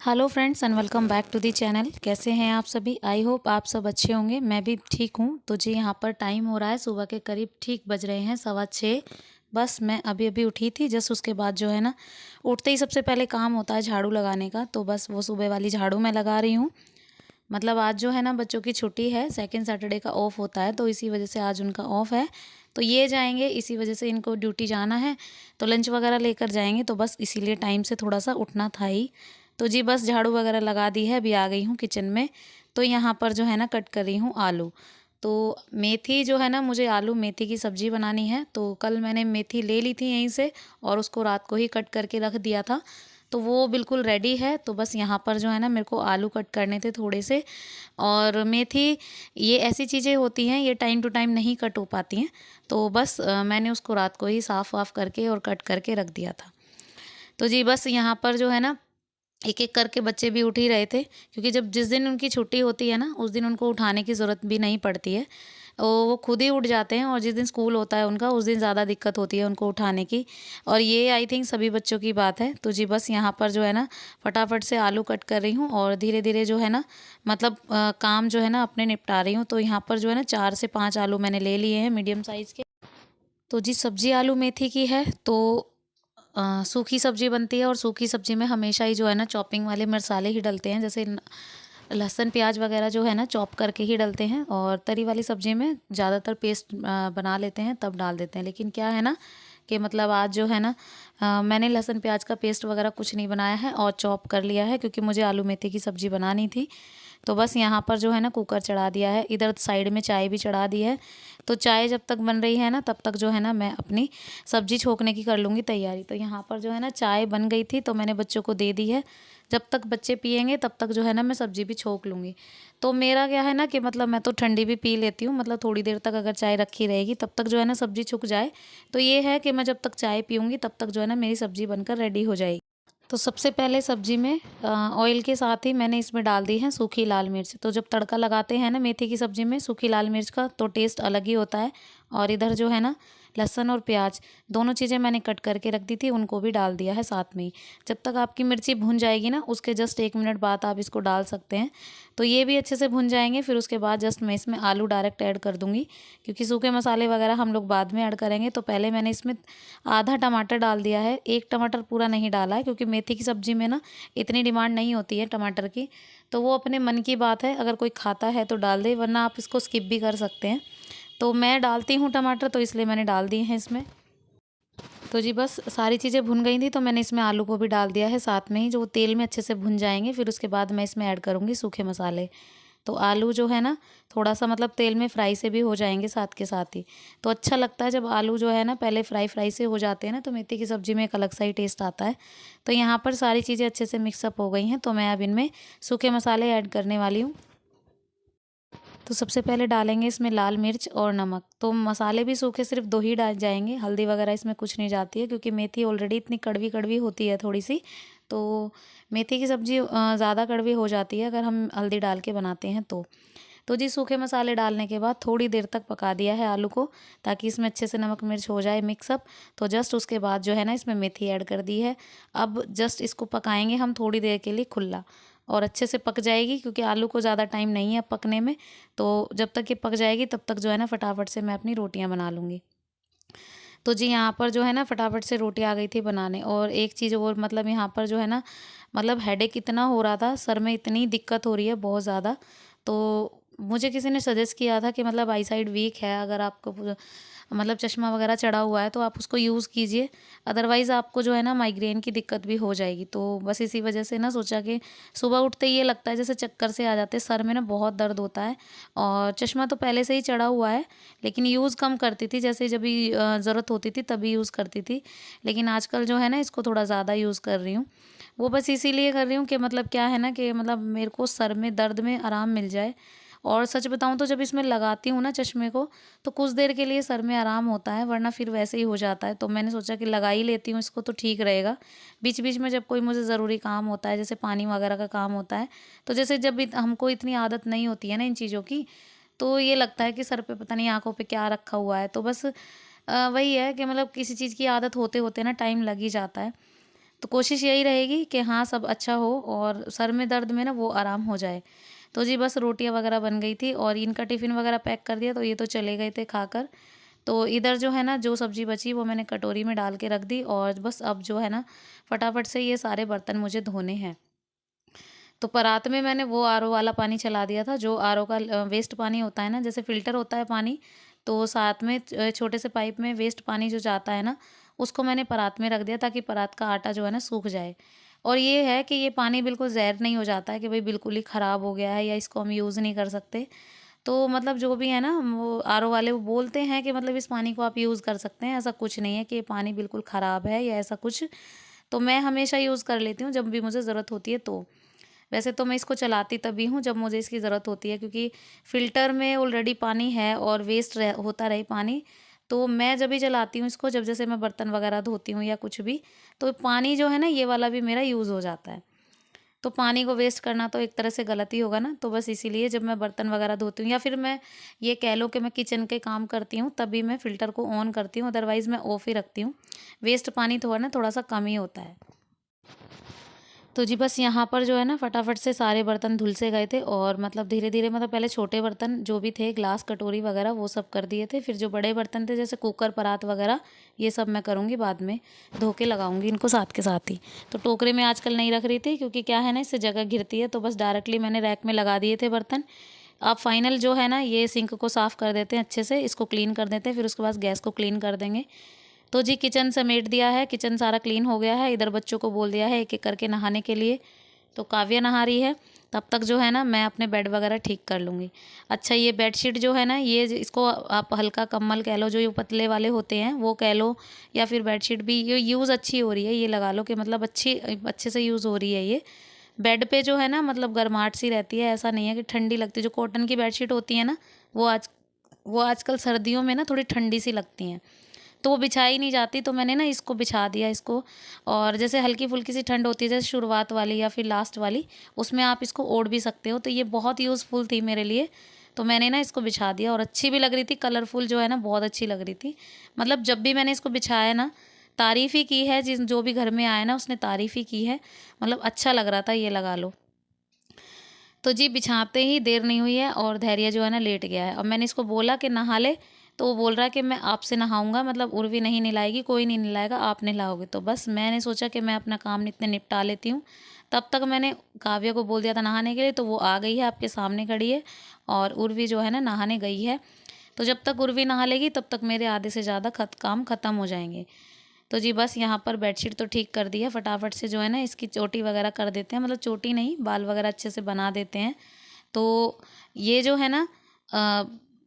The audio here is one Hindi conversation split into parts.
Hello friends and welcome back to the channel. कैसे हैं आप सभी? आई होप आप सब अच्छे होंगे। मैं भी ठीक हूँ। तो जी यहाँ पर टाइम हो रहा है सुबह के करीब ठीक बज रहे हैं 6:15। बस मैं अभी अभी उठी थी। जस्ट उसके बाद जो है ना, उठते ही सबसे पहले काम होता है झाड़ू लगाने का। तो बस वो सुबह वाली झाड़ू मैं लगा रही हूँ। मतलब आज जो है ना बच्चों की छुट्टी है, सेकंड सैटरडे का ऑफ होता है, तो इसी वजह से आज उनका ऑफ है। तो ये जाएंगे, इसी वजह से इनको ड्यूटी जाना है, तो लंच वगैरह लेकर जाएंगे। तो बस इसीलिए टाइम से थोड़ा सा उठना था ही। तो जी बस झाड़ू वगैरह लगा दी है, अभी आ गई हूँ किचन में। तो यहाँ पर जो है ना कट कर रही हूँ आलू। तो मेथी जो है ना, मुझे आलू मेथी की सब्ज़ी बनानी है। तो कल मैंने मेथी ले ली थी यहीं से, और उसको रात को ही कट करके रख दिया था। तो वो बिल्कुल रेडी है। तो बस यहाँ पर जो है ना मेरे को आलू कट करने थे थोड़े से। और मेथी, ये ऐसी चीज़ें होती हैं, ये टाइम टू टाइम नहीं कट हो पाती हैं। तो बस मैंने उसको रात को ही साफ़ वाफ़ करके और कट करके रख दिया था। तो जी बस यहाँ पर जो है ना, एक एक करके बच्चे भी उठ ही रहे थे, क्योंकि जब जिस दिन उनकी छुट्टी होती है ना, उस दिन उनको उठाने की ज़रूरत भी नहीं पड़ती है। वो खुद ही उठ जाते हैं। और जिस दिन स्कूल होता है उनका, उस दिन ज़्यादा दिक्कत होती है उनको उठाने की। और ये आई थिंक सभी बच्चों की बात है। तो जी बस यहाँ पर जो है ना फटाफट से आलू कट कर रही हूँ, और धीरे धीरे जो है ना, मतलब काम जो है ना अपने निपटा रही हूँ। तो यहाँ पर जो है ना 4 से 5 आलू मैंने ले लिए हैं मीडियम साइज़ के। तो जी सब्जी आलू मेथी की है। तो सूखी सब्जी बनती है, और सूखी सब्जी में हमेशा ही जो है ना चॉपिंग वाले मसाले ही डलते हैं। जैसे लहसुन प्याज वगैरह जो है ना चॉप करके ही डलते हैं। और तरी वाली सब्जी में ज़्यादातर पेस्ट बना लेते हैं, तब डाल देते हैं। लेकिन क्या है ना कि मतलब आज जो है ना, मैंने लहसुन प्याज का पेस्ट वगैरह कुछ नहीं बनाया है, और चॉप कर लिया है, क्योंकि मुझे आलू मेथी की सब्ज़ी बनानी थी। तो बस यहाँ पर जो है ना कुकर चढ़ा दिया है, इधर साइड में चाय भी चढ़ा दी है। तो चाय जब तक बन रही है ना, तब तक जो है ना मैं अपनी सब्जी छोंकने की कर लूँगी तैयारी। तो यहाँ पर जो है ना चाय बन गई थी, तो मैंने बच्चों को दे दी है। जब तक बच्चे पियेंगे तब तक जो है ना मैं सब्जी भी छोंक लूँगी। तो मेरा क्या है ना कि मतलब मैं तो ठंडी भी पी लेती हूँ, मतलब थोड़ी देर तक अगर चाय रखी रहेगी तब तक जो है ना सब्जी छुक जाए। तो ये है कि मैं जब तक चाय पीऊँगी तब तक जो है ना मेरी सब्जी बनकर रेडी हो जाएगी। तो सबसे पहले सब्जी में ऑयल के साथ ही मैंने इसमें डाल दी है सूखी लाल मिर्च। तो जब तड़का लगाते हैं ना मेथी की सब्जी में सूखी लाल मिर्च का, तो टेस्ट अलग ही होता है। और इधर जो है ना लहसुन और प्याज, दोनों चीज़ें मैंने कट करके रख दी थी, उनको भी डाल दिया है साथ में ही। जब तक आपकी मिर्ची भुन जाएगी ना, उसके जस्ट 1 मिनट बाद आप इसको डाल सकते हैं। तो ये भी अच्छे से भुन जाएंगे। फिर उसके बाद जस्ट मैं इसमें आलू डायरेक्ट ऐड कर दूँगी, क्योंकि सूखे मसाले वगैरह हम लोग बाद में ऐड करेंगे। तो पहले मैंने इसमें आधा टमाटर डाल दिया है, 1 टमाटर पूरा नहीं डाला है, क्योंकि मेथी की सब्ज़ी में ना इतनी डिमांड नहीं होती है टमाटर की। तो वो अपने मन की बात है, अगर कोई खाता है तो डाल दे, वरना आप इसको स्किप भी कर सकते हैं। तो मैं डालती हूँ टमाटर, तो इसलिए मैंने डाल दिए हैं इसमें। तो जी बस सारी चीज़ें भुन गई थी, तो मैंने इसमें आलू को भी डाल दिया है साथ में ही, जो तेल में अच्छे से भुन जाएंगे। फिर उसके बाद मैं इसमें ऐड करूँगी सूखे मसाले। तो आलू जो है ना थोड़ा सा मतलब तेल में फ्राई से भी हो जाएंगे साथ के साथ ही। तो अच्छा लगता है जब आलू जो है ना पहले फ्राई फ्राई से हो जाते हैं ना, तो मेथी की सब्ज़ी में एक अलग सा ही टेस्ट आता है। तो यहाँ पर सारी चीज़ें अच्छे से मिक्सअप हो गई हैं, तो मैं अब इनमें सूखे मसाले ऐड करने वाली हूँ। तो सबसे पहले डालेंगे इसमें लाल मिर्च और नमक। तो मसाले भी सूखे सिर्फ 2 ही डाल जाएंगे, हल्दी वगैरह इसमें कुछ नहीं जाती है, क्योंकि मेथी ऑलरेडी इतनी कड़वी कड़वी होती है थोड़ी सी। तो मेथी की सब्ज़ी ज़्यादा कड़वी हो जाती है अगर हम हल्दी डाल के बनाते हैं तो। तो जी सूखे मसाले डालने के बाद थोड़ी देर तक पका दिया है आलू को, ताकि इसमें अच्छे से नमक मिर्च हो जाए मिक्सअप। तो जस्ट उसके बाद जो है ना इसमें मेथी ऐड कर दी है। अब जस्ट इसको पकाएंगे हम थोड़ी देर के लिए खुला, और अच्छे से पक जाएगी, क्योंकि आलू को ज़्यादा टाइम नहीं है पकने में। तो जब तक ये पक जाएगी तब तक जो है ना फटाफट से मैं अपनी रोटियां बना लूँगी। तो जी यहाँ पर जो है ना फटाफट से रोटी आ गई थी बनाने। और एक चीज़ और, मतलब यहाँ पर जो है ना, मतलब हेडेक इतना हो रहा था, सर में इतनी दिक्कत हो रही है बहुत ज़्यादा। तो मुझे किसी ने सजेस्ट किया था कि मतलब आई साइड वीक है, अगर आपको मतलब चश्मा वगैरह चढ़ा हुआ है तो आप उसको यूज़ कीजिए, अदरवाइज़ आपको जो है ना माइग्रेन की दिक्कत भी हो जाएगी। तो बस इसी वजह से ना सोचा कि सुबह उठते ही ये लगता है जैसे चक्कर से आ जाते हैं, सर में ना बहुत दर्द होता है। और चश्मा तो पहले से ही चढ़ा हुआ है, लेकिन यूज़ कम करती थी, जैसे जब भी ज़रूरत होती थी तभी यूज़ करती थी। लेकिन आजकल जो है ना इसको थोड़ा ज़्यादा यूज़ कर रही हूँ। वो बस इसीलिए कर रही हूँ कि मतलब क्या है ना कि मतलब मेरे को सर में दर्द में आराम मिल जाए। और सच बताऊँ तो जब इसमें लगाती हूँ ना चश्मे को, तो कुछ देर के लिए सर में आराम होता है, वरना फिर वैसे ही हो जाता है। तो मैंने सोचा कि लगा ही लेती हूँ इसको, तो ठीक रहेगा। बीच बीच में जब कोई मुझे ज़रूरी काम होता है, जैसे पानी वगैरह का काम होता है, तो जैसे जब हमको इतनी आदत नहीं होती है ना इन चीज़ों की, तो ये लगता है कि सर पे पता नहीं आँखों पे क्या रखा हुआ है। तो बस वही है कि मतलब किसी चीज़ की आदत होते होते ना टाइम लग ही जाता है। तो कोशिश यही रहेगी कि हाँ सब अच्छा हो और सर में दर्द में ना वो आराम हो जाए। तो जी बस रोटियां वगैरह बन गई थी और इनका टिफ़िन वगैरह पैक कर दिया, तो ये तो चले गए थे खाकर। तो इधर जो है ना जो सब्ज़ी बची वो मैंने कटोरी में डाल के रख दी और बस अब जो है ना फटाफट से ये सारे बर्तन मुझे धोने हैं। तो परात में मैंने वो आरओ वाला पानी चला दिया था, जो आरओ का वेस्ट पानी होता है ना, जैसे फ़िल्टर होता है पानी, तो साथ में छोटे से पाइप में वेस्ट पानी जो जाता है ना, उसको मैंने परात में रख दिया ताकि परात का आटा जो है ना सूख जाए। और ये है कि ये पानी बिल्कुल ज़हर नहीं हो जाता है कि भाई बिल्कुल ही ख़राब हो गया है या इसको हम यूज़ नहीं कर सकते। तो मतलब जो भी है ना वो आरओ वाले वो बोलते हैं कि मतलब इस पानी को आप यूज़ कर सकते हैं, ऐसा कुछ नहीं है कि ये पानी बिल्कुल ख़राब है या ऐसा कुछ। तो मैं हमेशा यूज़ कर लेती हूँ जब भी मुझे ज़रूरत होती है तो। वैसे तो मैं इसको चलाती तभी हूँ जब मुझे इसकी ज़रूरत होती है, क्योंकि फ़िल्टर में ऑलरेडी पानी है और वेस्ट होता रहे पानी, तो मैं जब भी चलाती हूँ इसको, जब जैसे मैं बर्तन वगैरह धोती हूँ या कुछ भी, तो पानी जो है ना ये वाला भी मेरा यूज़ हो जाता है। तो पानी को वेस्ट करना तो एक तरह से गलत ही होगा ना, तो बस इसीलिए जब मैं बर्तन वगैरह धोती हूँ या फिर मैं ये कह लो कि मैं किचन के काम करती हूँ तभी मैं फ़िल्टर को ऑन करती हूँ, अदरवाइज़ मैं ऑफ़ ही रखती हूँ। वेस्ट पानी तो है ना थोड़ा सा कम ही होता है। तो जी बस यहाँ पर जो है ना फटाफट से सारे बर्तन धुल से गए थे और मतलब धीरे-धीरे मतलब पहले छोटे बर्तन जो भी थे ग्लास, कटोरी वगैरह वो सब कर दिए थे। फिर जो बड़े बर्तन थे जैसे कुकर, परात वगैरह ये सब मैं करूँगी बाद में, धो के लगाऊँगी इनको साथ के साथ ही। तो टोकरे में आजकल नहीं रख रही थी क्योंकि क्या है ना इससे जगह घिरती है, तो बस डायरेक्टली मैंने रैक में लगा दिए थे बर्तन। अब फाइनल जो है ना ये सिंक को साफ़ कर देते हैं अच्छे से, इसको क्लीन कर देते हैं, फिर उसके बाद गैस को क्लीन कर देंगे। तो जी किचन समेट दिया है, किचन सारा क्लीन हो गया है। इधर बच्चों को बोल दिया है एक-एक करके नहाने के लिए। तो काव्या नहा रही है, तब तक जो है ना मैं अपने बेड वगैरह ठीक कर लूँगी। अच्छा ये बेडशीट जो है ना ये इसको आप हल्का कंबल कह लो, जो ये पतले वाले होते हैं वो कह लो, या फिर बेडशीट भी ये यूज़ अच्छी हो रही है, ये लगा लो कि मतलब अच्छे से यूज़ हो रही है ये। बेड पे जो है ना मतलब गर्माहट सी रहती है, ऐसा नहीं है कि ठंडी लगती है। जो कॉटन की बेडशीट होती है ना वो आजकल सर्दियों में ना थोड़ी ठंडी सी लगती हैं। तो वो बिछाई नहीं जाती, तो मैंने ना इसको बिछा दिया इसको। और जैसे हल्की-फुल्की सी ठंड होती है जैसे शुरुआत वाली या फिर लास्ट वाली, उसमें आप इसको ओढ़ भी सकते हो। तो ये बहुत यूज़फुल थी मेरे लिए, तो मैंने ना इसको बिछा दिया और अच्छी भी लग रही थी, कलरफुल जो है ना बहुत अच्छी लग रही थी। मतलब जब भी मैंने इसको बिछाया ना, तारीफ़ ही की है, जो भी घर में आया ना उसने तारीफ़ ही की है। मतलब अच्छा लग रहा था, ये लगा लो। तो जी बिछाते ही देर नहीं हुई है और धैर्य जो है ना लेट गया है। अब मैंने इसको बोला कि नहा ले, तो वो बोल रहा है कि मैं आपसे नहाऊँगा, मतलब उर्वी नहीं नहलाएगी, कोई नहीं नहलाएगा, आप नहलाओगे। तो बस मैंने सोचा कि मैं अपना काम इतने निपटा लेती हूँ। तब तक मैंने काव्या को बोल दिया था नहाने के लिए, तो वो आ गई है, आपके सामने खड़ी है और उर्वी जो है ना नहाने गई है। तो जब तक उर्वी नहा लेगी तब तक मेरे आधे से ज़्यादा काम ख़त्म हो जाएँगे। तो जी बस यहाँ पर बेडशीट तो ठीक कर दी है, फटाफट से जो है ना इसकी चोटी वगैरह कर देते हैं, मतलब चोटी नहीं, बाल वगैरह अच्छे से बना देते हैं। तो ये जो है ना अ,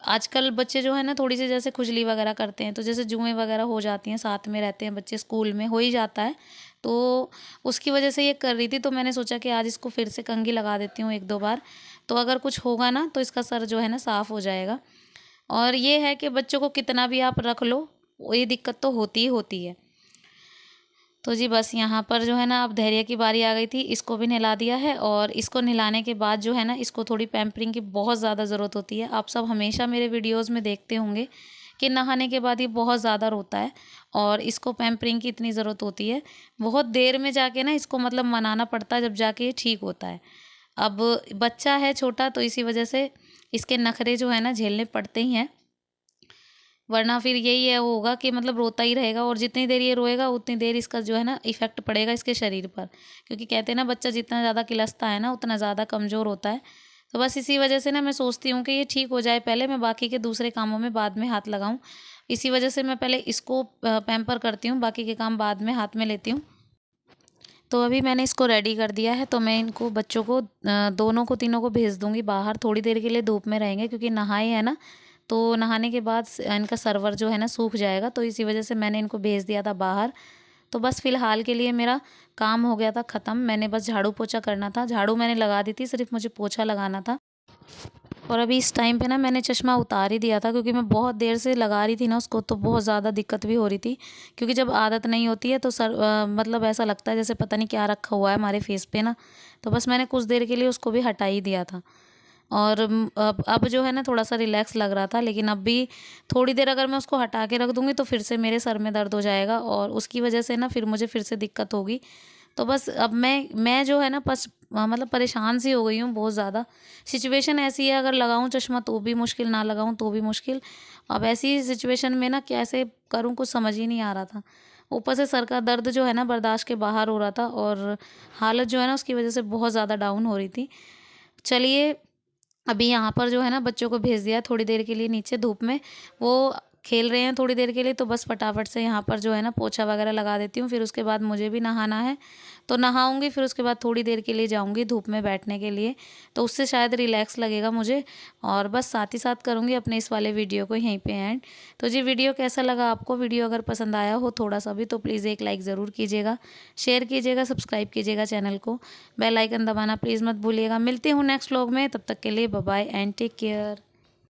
आजकल बच्चे जो है ना थोड़ी सी जैसे खुजली वगैरह करते हैं, तो जैसे जुएँ वगैरह हो जाती हैं, साथ में रहते हैं बच्चे, स्कूल में हो ही जाता है। तो उसकी वजह से ये कर रही थी, तो मैंने सोचा कि आज इसको फिर से कंघी लगा देती हूँ 1-2 बार, तो अगर कुछ होगा ना तो इसका सर जो है ना साफ़ हो जाएगा। और ये है कि बच्चों को कितना भी आप रख लो, वो ये दिक्कत तो होती ही होती है। तो जी बस यहाँ पर जो है ना अब धैर्य की बारी आ गई थी, इसको भी नहला दिया है और इसको नहलाने के बाद जो है ना इसको थोड़ी पैम्परिंग की बहुत ज़्यादा ज़रूरत होती है। आप सब हमेशा मेरे वीडियोज़ में देखते होंगे कि नहाने के बाद ये बहुत ज़्यादा रोता है और इसको पैम्परिंग की इतनी ज़रूरत होती है। बहुत देर में जाके ना इसको मतलब मनाना पड़ता है, जब जाके ये ठीक होता है। अब बच्चा है छोटा, तो इसी वजह से इसके नखरे जो है ना झेलने पड़ते ही हैं, वरना फिर यही है वो होगा कि मतलब रोता ही रहेगा और जितनी देर ये रोएगा उतनी देर इसका जो है ना इफ़ेक्ट पड़ेगा इसके शरीर पर, क्योंकि कहते हैं ना बच्चा जितना ज़्यादा किलसता है ना उतना ज़्यादा कमज़ोर होता है। तो बस इसी वजह से ना मैं सोचती हूँ कि ये ठीक हो जाए पहले, मैं बाकी के दूसरे कामों में बाद में हाथ लगाऊँ। इसी वजह से मैं पहले इसको पैम्पर करती हूँ, बाकी के काम बाद में हाथ में लेती हूँ। तो अभी मैंने इसको रेडी कर दिया है, तो मैं इनको बच्चों को दोनों को तीनों को भेज दूँगी बाहर, थोड़ी देर के लिए धूप में रहेंगे क्योंकि नहाए हैं ना, तो नहाने के बाद इनका सर्वर जो है ना सूख जाएगा, तो इसी वजह से मैंने इनको भेज दिया था बाहर। तो बस फ़िलहाल के लिए मेरा काम हो गया था ख़त्म, मैंने बस झाड़ू पोछा करना था, झाड़ू मैंने लगा दी थी, सिर्फ मुझे पोछा लगाना था। और अभी इस टाइम पे ना मैंने चश्मा उतार ही दिया था क्योंकि मैं बहुत देर से लगा रही थी ना उसको, तो बहुत ज़्यादा दिक्कत भी हो रही थी, क्योंकि जब आदत नहीं होती है तो मतलब ऐसा लगता है जैसे पता नहीं क्या रखा हुआ है हमारे फेस पे ना, तो बस मैंने कुछ देर के लिए उसको भी हटा ही दिया था। और अब जो है ना थोड़ा सा रिलैक्स लग रहा था, लेकिन अब भी थोड़ी देर अगर मैं उसको हटा के रख दूँगी तो फिर से मेरे सर में दर्द हो जाएगा और उसकी वजह से ना फिर मुझे फिर से दिक्कत होगी। तो बस अब मैं जो है ना बस मतलब परेशान सी हो गई हूँ बहुत ज़्यादा। सिचुएशन ऐसी है, अगर लगाऊँ चश्मा तो भी मुश्किल, ना लगाऊँ तो भी मुश्किल। अब ऐसी सिचुएशन में ना कैसे करूँ कुछ समझ ही नहीं आ रहा था। ऊपर से सर का दर्द जो है ना बर्दाश्त के बाहर हो रहा था और हालत जो है ना उसकी वजह से बहुत ज़्यादा डाउन हो रही थी। चलिए, अभी यहाँ पर जो है ना बच्चों को भेज दिया थोड़ी देर के लिए नीचे धूप में, वो खेल रहे हैं थोड़ी देर के लिए, तो बस फटाफट से यहाँ पर जो है ना पोछा वगैरह लगा देती हूँ। फिर उसके बाद मुझे भी नहाना है, तो नहाऊंगी, फिर उसके बाद थोड़ी देर के लिए जाऊंगी धूप में बैठने के लिए, तो उससे शायद रिलैक्स लगेगा मुझे। और बस साथ ही साथ करूँगी अपने इस वाले वीडियो को यहीं पे एंड। तो जी, वीडियो कैसा लगा आपको? वीडियो अगर पसंद आया हो थोड़ा सा भी तो प्लीज़ एक लाइक ज़रूर कीजिएगा, शेयर कीजिएगा, सब्सक्राइब कीजिएगा चैनल को, बेल आइकन दबाना प्लीज़ मत भूलिएगा। मिलती हूँ नेक्स्ट व्लॉग में, तब तक के लिए bye bye and take care.